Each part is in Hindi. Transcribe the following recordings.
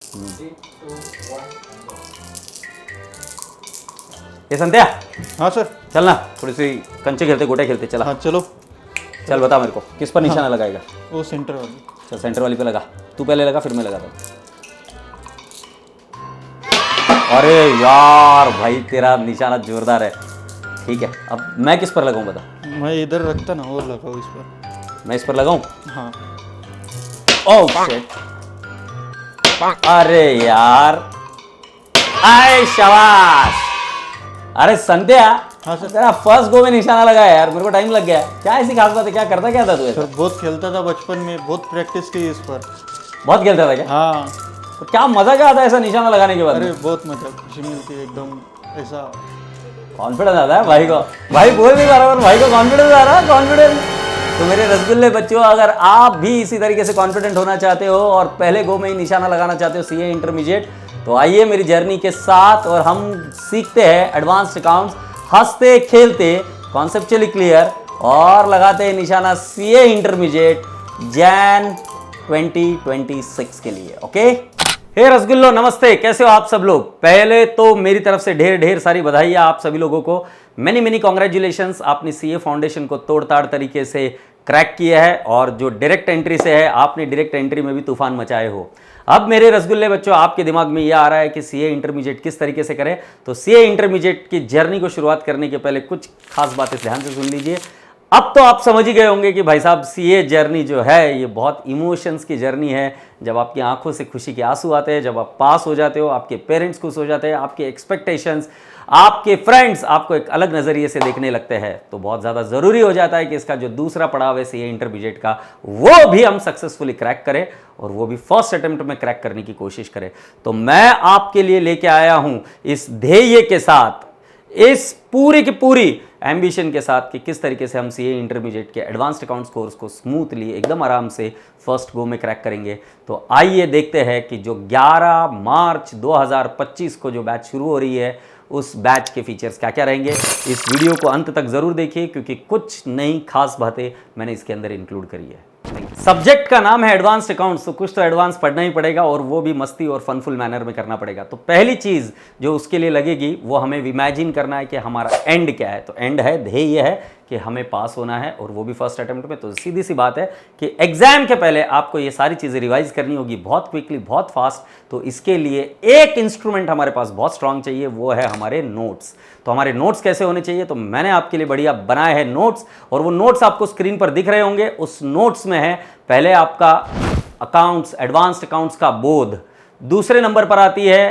3, 2, 1 ये संध्या, हाँ सर। चलना थोड़ी सी कंचे खेलते गोटे खेलते चला। हाँ चलो। चल बता मेरे को किस पर निशाना लगाएगा। वो सेंटर वाली। चल सेंटर वाली पे लगा, तू पहले लगा फिर मैं लगाता हूँ। अरे यार भाई तेरा निशाना जोरदार है। ठीक है, अब मैं किस पर लगाऊं बता। मैं इधर रखता ना और लगाओ इस पर। मैं इस पर लगाऊं। हाँ। ओह शिट, अरे यार, आए शाबाश। अरे संध्या, हाँ सर। तेरा फर्स्ट गो में निशाना लगाया यार, मेरे को टाइम लग गया। क्या ऐसी खास बात है, क्या करता क्या था तू ऐसा? सर बहुत खेलता था बचपन में, बहुत प्रैक्टिस की इस पर। बहुत खेलता था क्या? हाँ। तो क्या मजा क्या आता है ऐसा निशाना लगाने के बाद? अरे बहुत मजा, खुशी मिलती है एकदम ऐसा। कॉन्फिडेंस आता है भाई को। भाई बोल नहीं पा रहा पर भाई को कॉन्फिडेंस आ रहा है, कॉन्फिडेंस। तो मेरे रसगुल्ले बच्चों, अगर आप भी इसी तरीके से कॉन्फिडेंट होना चाहते हो और पहले गो में ही निशाना लगाना चाहते हो सीए इंटरमीडिएट, तो आइए मेरी जर्नी के साथ और हम सीखते हैं एडवांस्ड अकाउंट्स, हंसते खेलते कॉन्सेप्चुअली क्लियर और लगाते हैं निशाना सीए इंटरमीडिएट जैन 2026 के लिए। ओके, हे रसगुल्लो, नमस्ते, कैसे हो आप सब लोग? पहले तो मेरी तरफ से ढेर ढेर सारी बधाई आप सभी लोगों को। मेनी कॉन्ग्रेचुलेशंस, आपने सीए फाउंडेशन को तोड़ताड़ तरीके से क्रैक किया है और जो डायरेक्ट एंट्री से है, आपने डायरेक्ट एंट्री में भी तूफान मचाए हो। अब मेरे रसगुल्ले बच्चों, आपके दिमाग में यह आ रहा है कि सीए इंटरमीडिएट किस तरीके से करें। तो सीए इंटरमीडिएट की जर्नी को शुरुआत करने के पहले कुछ खास बातें ध्यान से सुन लीजिए। अब तो आप समझ ही गए होंगे कि भाई साहब सीए जर्नी जो है ये बहुत इमोशंस की जर्नी है। जब आपकी आंखों से खुशी के आंसू आते हैं, जब आप पास हो जाते हो, आपके पेरेंट्स खुश हो जाते हैं, आपके एक्सपेक्टेशंस, आपके फ्रेंड्स आपको एक अलग नज़रिए से देखने लगते हैं, तो बहुत ज़्यादा ज़रूरी हो जाता है कि इसका जो दूसरा पड़ाव है सीए इंटरमीडिएट का, वो भी हम सक्सेसफुली क्रैक करें और वो भी फर्स्ट अटेम्प्ट में क्रैक करने की कोशिश करें। तो मैं आपके लिए लेके आया हूं इस ध्येय के साथ, इस पूरी की पूरी एम्बिशन के साथ कि किस तरीके से हम सीए इंटरमीडिएट के एडवांस्ड अकाउंट्स कोर्स को स्मूथली एकदम आराम से फर्स्ट गो में क्रैक करेंगे। तो आइए देखते हैं कि जो 11 मार्च 2025 को जो बैच शुरू हो रही है, उस बैच के फीचर्स क्या क्या रहेंगे। इस वीडियो को अंत तक जरूर देखिए क्योंकि कुछ नई खास बातें मैंने इसके अंदर इंक्लूड करी है। सब्जेक्ट का नाम है एडवांस्ड अकाउंट्स, तो कुछ तो एडवांस पढ़ना ही पड़ेगा और वो भी मस्ती और फनफुल मैनर में करना पड़ेगा। तो पहली चीज जो उसके लिए लगेगी वो हमें इमेजिन करना है कि हमारा एंड क्या है। तो एंड है, ध्येय है कि हमें पास होना है और वो भी फर्स्ट अटेम्प्ट में। तो सीधी सी बात है कि एग्जाम के पहले आपको ये सारी चीजें रिवाइज करनी होगी बहुत क्विकली, बहुत फास्ट। तो इसके लिए एक इंस्ट्रूमेंट हमारे पास बहुत स्ट्रांग चाहिए, वो है हमारे नोट्स। तो हमारे नोट्स कैसे होने चाहिए? तो मैंने आपके लिए बढ़िया बनाए हैं नोट्स और वो नोट्स आपको स्क्रीन पर दिख रहे होंगे। उस नोट्स में है पहले आपका अकाउंट्स, एडवांस्ड अकाउंट्स का बोध। दूसरे नंबर पर आती है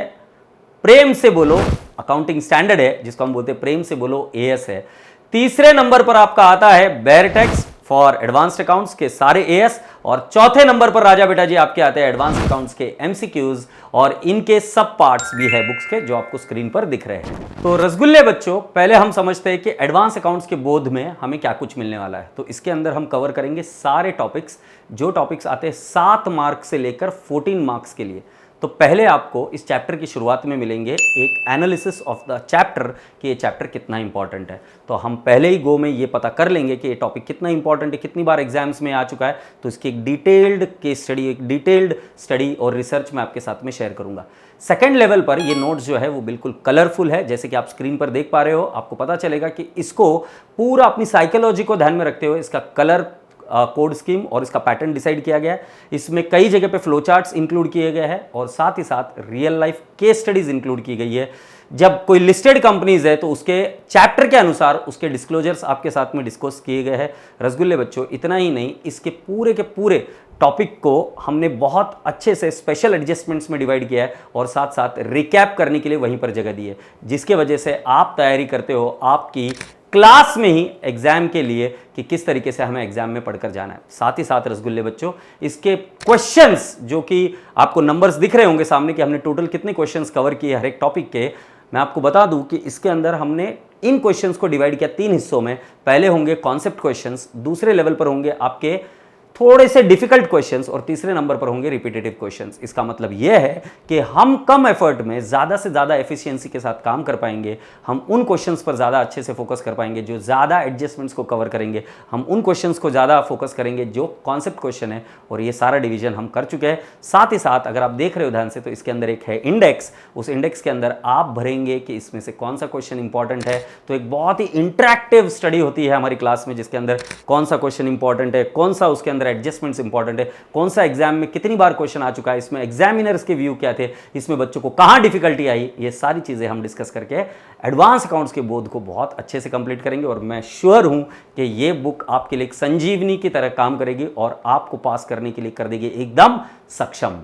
प्रेम से बोलो, अकाउंटिंग स्टैंडर्ड है जिसको हम बोलते हैं प्रेम से बोलो, एएस है। तीसरे नंबर पर आपका आता है bare text for advanced accounts के सारे एएस। और चौथे नंबर पर राजा बेटा जी आपके आते हैं एडवांस्ड अकाउंट्स के एमसीक्यूज और इनके सब पार्ट्स भी है बुक्स के जो आपको स्क्रीन पर दिख रहे हैं। तो रसगुल्ले बच्चों, पहले हम समझते हैं कि एडवांस अकाउंट्स के बोध में हमें क्या कुछ मिलने वाला है। तो इसके अंदर हम कवर करेंगे सारे टॉपिक्स, जो टॉपिक्स आते हैं 7 मार्क्स से लेकर 14 मार्क्स के लिए। तो पहले आपको इस चैप्टर की शुरुआत में मिलेंगे एक एनालिसिस ऑफ द चैप्टर कि ये चैप्टर कितना इंपॉर्टेंट है। तो हम पहले ही गो में ये पता कर लेंगे कि ये टॉपिक कितना इंपॉर्टेंट है, कितनी बार एग्जाम्स में आ चुका है। तो इसकी एक डिटेल्ड केस स्टडी, एक डिटेल्ड स्टडी और रिसर्च मैं आपके साथ में शेयर करूंगा। सेकेंड लेवल पर ये नोट्स जो है वो बिल्कुल कलरफुल है, जैसे कि आप स्क्रीन पर देख पा रहे हो। आपको पता चलेगा कि इसको पूरा अपनी साइकोलॉजी को ध्यान में रखते हुए इसका कलर कोड स्कीम और इसका पैटर्न डिसाइड किया गया है। इसमें कई जगह पे फ्लो चार्ट्स इंक्लूड किए गए हैं और साथ ही साथ real life case studies include की गई है। जब कोई लिस्टेड कंपनीज है तो उसके चैप्टर के अनुसार उसके डिस्क्लोजर्स आपके साथ में डिस्कस किए गए हैं। रसगुल्ले बच्चों, इतना ही नहीं, इसके पूरे के पूरे टॉपिक को हमने बहुत अच्छे से स्पेशल एडजस्टमेंट्स में डिवाइड किया है और साथ साथ रिकैप करने के लिए वहीं पर जगह दी है, जिसके वजह से आप तैयारी करते हो आपकी क्लास में ही एग्जाम के लिए कि किस तरीके से हमें एग्जाम में पढ़कर जाना है। साथ ही साथ रसगुल्ले बच्चों, इसके क्वेश्चंस जो कि आपको नंबर्स दिख रहे होंगे सामने कि हमने टोटल कितने क्वेश्चंस कवर किए हर एक टॉपिक के, मैं आपको बता दूं कि इसके अंदर हमने इन क्वेश्चंस को डिवाइड किया 3 हिस्सों में। पहले होंगे कॉन्सेप्ट क्वेश्चंस, दूसरे लेवल पर होंगे आपके थोड़े से डिफिकल्ट क्वेश्चंस और तीसरे नंबर पर होंगे रिपीटेटिव क्वेश्चंस। इसका मतलब यह है कि हम कम एफर्ट में ज़्यादा से ज़्यादा एफिशिएंसी के साथ काम कर पाएंगे। हम उन क्वेश्चंस पर ज़्यादा अच्छे से फोकस कर पाएंगे जो ज़्यादा एडजस्टमेंट्स को कवर करेंगे। हम उन क्वेश्चंस को ज़्यादा फोकस करेंगे जो कॉन्सेप्ट क्वेश्चन है, और ये सारा डिवीजन हम कर चुके हैं। साथ ही साथ अगर आप देख रहे हो ध्यान से तो इसके अंदर एक है इंडेक्स। उस इंडेक्स के अंदर आप भरेंगे कि इसमें से कौन सा क्वेश्चन इंपॉर्टेंट है। तो एक बहुत ही इंटरैक्टिव स्टडी होती है हमारी क्लास में, जिसके अंदर कौन सा क्वेश्चन इंपॉर्टेंट है, कौन सा उसके अंदर एडजस्टमेंट्स इंपॉर्टेंट है, कौन सा एग्जाम में कितनी बार क्वेश्चन आ चुका है, इसमें एग्जामिनर्स के व्यू क्या थे, इसमें बच्चों को कहां डिफिकल्टी आई, ये सारी चीजें हम डिस्कस करके एडवांस अकाउंट्स के बोध को बहुत अच्छे से कंप्लीट करेंगे। और मैं श्योर हूं कि ये बुक आपके लिए एक संजीवनी की तरह काम करेगी और आपको पास करने के लिए कर देगी एकदम सक्षम।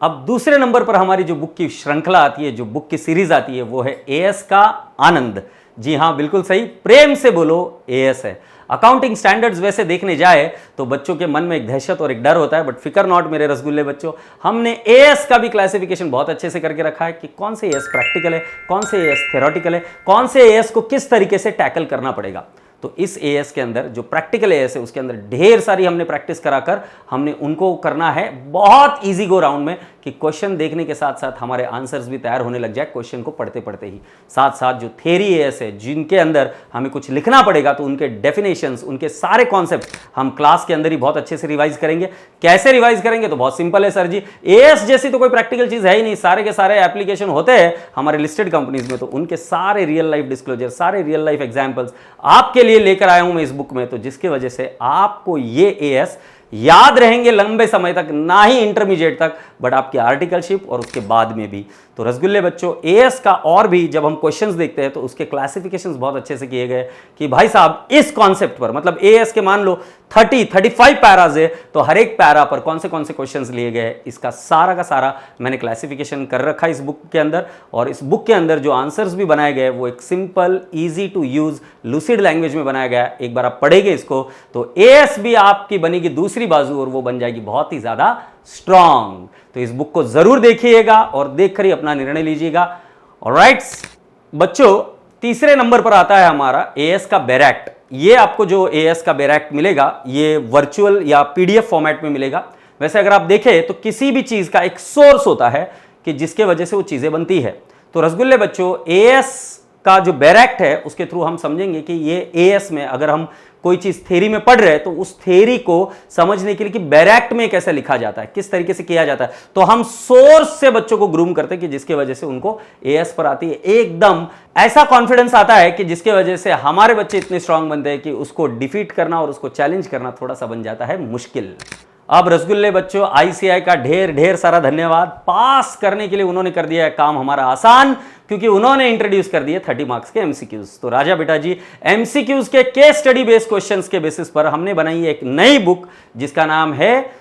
अब दूसरे नंबर पर हमारी जो बुक की श्रृंखला आती है, जो बुक की सीरीज आती है, वो है एएस का आनंद। जी हां, बिल्कुल सही, प्रेम से बोलो एएस है। अकाउंटिंग स्टैंडर्ड्स वैसे देखने जाए तो बच्चों के मन में एक दहशत और एक डर होता है, बट फिकर नॉट मेरे रसगुल्ले बच्चों। हमने एएस का भी क्लासिफिकेशन बहुत अच्छे से करके रखा है कि कौन से एएस प्रैक्टिकल है, कौन से एएस थ्योरेटिकल है, कौन से एएस को किस तरीके से टैकल करना पड़ेगा। तो इस एएस के अंदर जो प्रैक्टिकल एएस है उसके अंदर ढेर सारी हमने प्रैक्टिस कराकर हमने उनको करना है बहुत इजी गो राउंड में, कि क्वेश्चन देखने के साथ साथ हमारे आंसर्स भी तैयार होने लग जाए क्वेश्चन को पढ़ते पढ़ते ही। साथ साथ जो थ्योरी एएस है जिनके अंदर हमें कुछ लिखना पड़ेगा, तो उनके डेफिनेशंस, उनके सारे कॉन्सेप्ट हम क्लास के अंदर ही बहुत अच्छे से रिवाइज करेंगे। कैसे रिवाइज करेंगे? तो बहुत सिंपल है सर जी, एएस जैसी तो कोई प्रैक्टिकल चीज है ही नहीं। सारे के सारे एप्लीकेशन होते हैं हमारे लिस्टेड कंपनीज में, तो उनके सारे रियल लाइफ डिस्क्लोजर, सारे रियल लाइफ एग्जांपल्स आपके लिए लेकर आया हूं मैं इस बुक में। तो जिसकी वजह से आपको ये एएस याद रहेंगे लंबे समय तक, ना ही इंटरमीडिएट तक, बट आपकी आर्टिकलशिप और उसके बाद में भी। तो रसगुल्ले बच्चों, एएस का और भी जब हम क्वेश्चंस देखते हैं तो उसके क्लासिफिकेशंस बहुत अच्छे से किए गए कि भाई साहब इस कॉन्सेप्ट पर, मतलब एएस के मान लो 35 पैराज है, तो हर एक पैरा पर कौन से क्वेश्चंस लिए गए, इसका सारा का सारा मैंने क्लासिफिकेशन कर रखा है इस बुक के अंदर। और इस बुक के अंदर जो आंसर्स भी बनाए गए वो एक simple, easy to use, lucid language में बनाया गया है। एक बार आप पढ़ेंगे इसको तो एएस भी आपकी बनेगी दूसरी बाजू, और वो बन जाएगी बहुत ही ज्यादा स्ट्रांग। तो इस बुक को जरूर देखिएगा और देखकर ही अपना निर्णय लीजिएगा। ऑलराइट बच्चों, तीसरे नंबर पर आता है हमारा एएस का बैरैक्ट। ये आपको जो एएस का बैरैक्ट मिलेगा ये वर्चुअल या पीडीएफ फॉर्मेट में मिलेगा। वैसे अगर आप देखें तो किसी भी चीज का एक सोर्स होता है कि जिसके वजह से वो चीजें बनती है। तो रसगुल्ले बच्चों, एएस का जो बैरैक्ट है उसके थ्रू हम समझेंगे कि ये एएस में अगर हम कोई चीज थ्योरी में पढ़ रहे हैं तो उस थ्योरी को समझने के लिए कि बैरैक्ट में कैसे लिखा जाता है, किस तरीके से किया जाता है, तो हम सोर्स से बच्चों को ग्रूम करते हैं कि जिसकी वजह से उनको एएस पर आती है एकदम ऐसा कॉन्फिडेंस आता है कि जिसकी वजह से हमारे बच्चे इतने स्ट्रांग बनते हैं कि उसको डिफीट करना और उसको चैलेंज करना थोड़ा सा बन जाता है मुश्किल। अब रसगुल्ले बच्चों, आईसीआई का ढेर ढेर सारा धन्यवाद। पास करने के लिए उन्होंने कर दिया है काम हमारा आसान, क्योंकि उन्होंने इंट्रोड्यूस कर दिए 30 मार्क्स के एमसीक्यूज। तो राजा बेटा जी, एमसीक्यूज के केस स्टडी बेस्ड क्वेश्चंस के बेसिस पर हमने बनाई एक नई बुक जिसका नाम है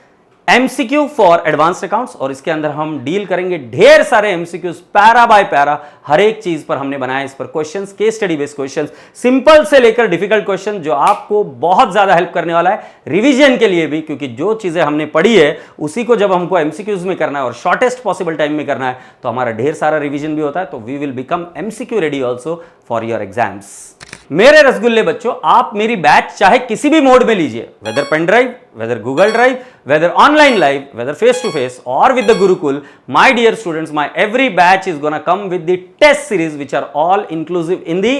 एमसीक्यू फॉर एडवांस्ड अकाउंट्स, और इसके अंदर हम डील करेंगे ढेर सारे एमसीक्यूज पैरा बाय पैरा। हर एक चीज पर हमने बनाया इस पर questions, case study based questions, simple से लेकर डिफिकल्ट क्वेश्चन, जो आपको बहुत ज्यादा हेल्प करने वाला है रिवीजन के लिए भी, क्योंकि जो चीजें हमने पढ़ी है उसी को जब हमको एमसीक्यूज में करना है और शॉर्टेस्ट पॉसिबल टाइम में करना है तो हमारा ढेर सारा रिवीजन भी होता है। तो we will become MCQ ready also for your exams. मेरे रसगुल्ले बच्चों, आप मेरी बैच चाहे किसी भी मोड में लीजिए, whether pen drive, whether Google drive, whether online live, whether face to face और with the Gurukul, my dear students, my every batch is gonna come with the test series which are all inclusive in the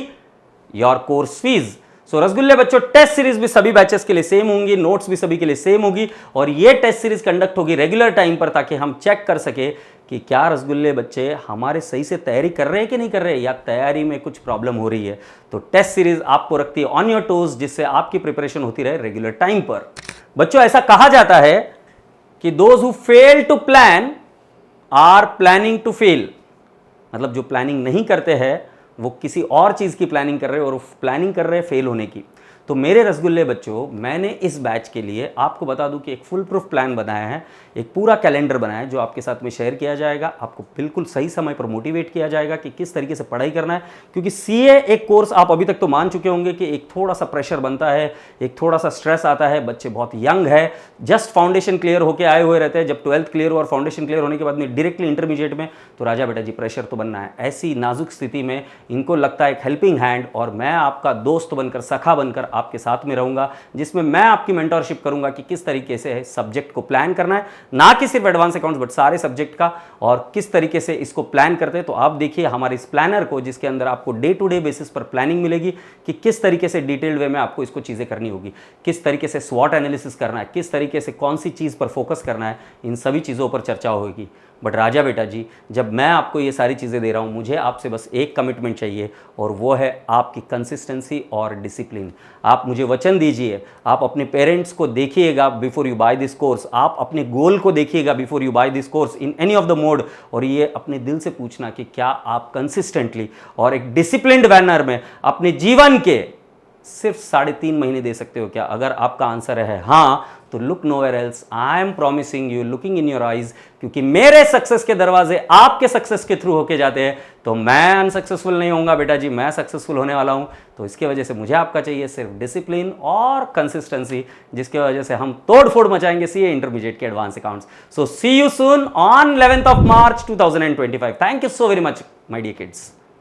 your course fees. So रसगुल्ले बच्चों, टेस्ट सीरीज भी सभी बैचेस के लिए सेम होंगी, नोट्स भी सभी के लिए सेम होगी, और ये टेस्ट सीरीज कंडक्ट होगी रेगुलर टाइम पर, ताकि हम चेक कर सके कि क्या रसगुल्ले बच्चे हमारे सही से तैयारी कर रहे हैं कि नहीं कर रहे हैं, या तैयारी में कुछ प्रॉब्लम हो रही है। तो टेस्ट सीरीज आपको रखती है ऑन योर टोज, जिससे आपकी प्रिपरेशन होती रहे रेगुलर टाइम पर। बच्चों, ऐसा कहा जाता है कि those who fail to plan are planning to fail, मतलब जो प्लानिंग नहीं करते हैं वो किसी और चीज की प्लानिंग कर रहे हैं और प्लानिंग कर रहे हैं फेल होने की। तो मेरे रसगुल्ले बच्चों, मैंने इस बैच के लिए आपको बता दूं कि एक फुल प्रूफ प्लान बनाया है, एक पूरा कैलेंडर बनाया है जो आपके साथ में शेयर किया जाएगा। आपको बिल्कुल सही समय पर मोटिवेट किया जाएगा कि किस तरीके से पढ़ाई करना है, क्योंकि सीए एक कोर्स आप अभी तक तो मान चुके होंगे कि एक थोड़ा सा प्रेशर बनता है, एक थोड़ा सा स्ट्रेस आता है, बच्चे बहुत यंग है, जस्ट फाउंडेशन क्लियर होकर आए हुए रहते हैं। जब 12th क्लियर और फाउंडेशन क्लियर होने के बाद में डायरेक्टली इंटरमीडिएट में, तो राजा बेटा जी प्रेशर तो बनना है। ऐसी नाजुक स्थिति में इनको लगता है एक हेल्पिंग हैंड, और मैं आपका दोस्त बनकर, सखा बनकर आपके साथ में रहूंगा, जिसमें मैं आपकी मेंटरशिप करूंगा कि किस तरीके से सब्जेक्ट को प्लान करना है, ना कि सिर्फ एडवांस अकाउंट्स बट सारे सब्जेक्ट का, और किस तरीके से इसको प्लान करते हैं। तो आप देखिए हमारे इस प्लानर को, जिसके अंदर आपको डे टू डे बेसिस पर प्लानिंग मिलेगी कि किस तरीके से डिटेल्ड वे में आपको इसको चीज़ें करनी होगी, किस तरीके से स्वॉट एनालिसिस करना है, किस तरीके से कौन सी चीज़ पर फोकस करना है, इन सभी चीज़ों पर चर्चा होगी। बट राजा बेटा जी, जब मैं आपको ये सारी चीज़ें दे रहा हूँ, मुझे आपसे बस एक कमिटमेंट चाहिए, और वो है आपकी कंसिस्टेंसी और डिसिप्लिन। आप मुझे वचन दीजिए, आप अपने पेरेंट्स को देखिएगा before you buy this course, आप अपने गोल को देखिएगा before you buy this course in any of the mode, और ये अपने दिल से पूछना कि क्या आप कंसिस्टेंटली और एक डिसिप्लिन्ड मैनर में अपने जीवन के सिर्फ 3.5 महीने दे सकते हो क्या? अगर आपका आंसर है हाँ, तो look nowhere else, I am promising you, looking in your eyes, क्योंकि मेरे सक्सेस के दरवाजे आपके सक्सेस के थ्रू होके जाते हैं, तो मैं अनसक्सेसफुल नहीं होऊंगा बेटा जी, मैं सक्सेसफुल होने वाला हूं। तो इसके वजह से मुझे आपका चाहिए सिर्फ डिसिप्लिन और कंसिस्टेंसी, जिसके वजह से हम तोड़ फोड़ मचाएंगे सीए इंटरमीडिएट के advance accounts. So see you soon on 11th of March 2025। Thank you so very much my dear kids.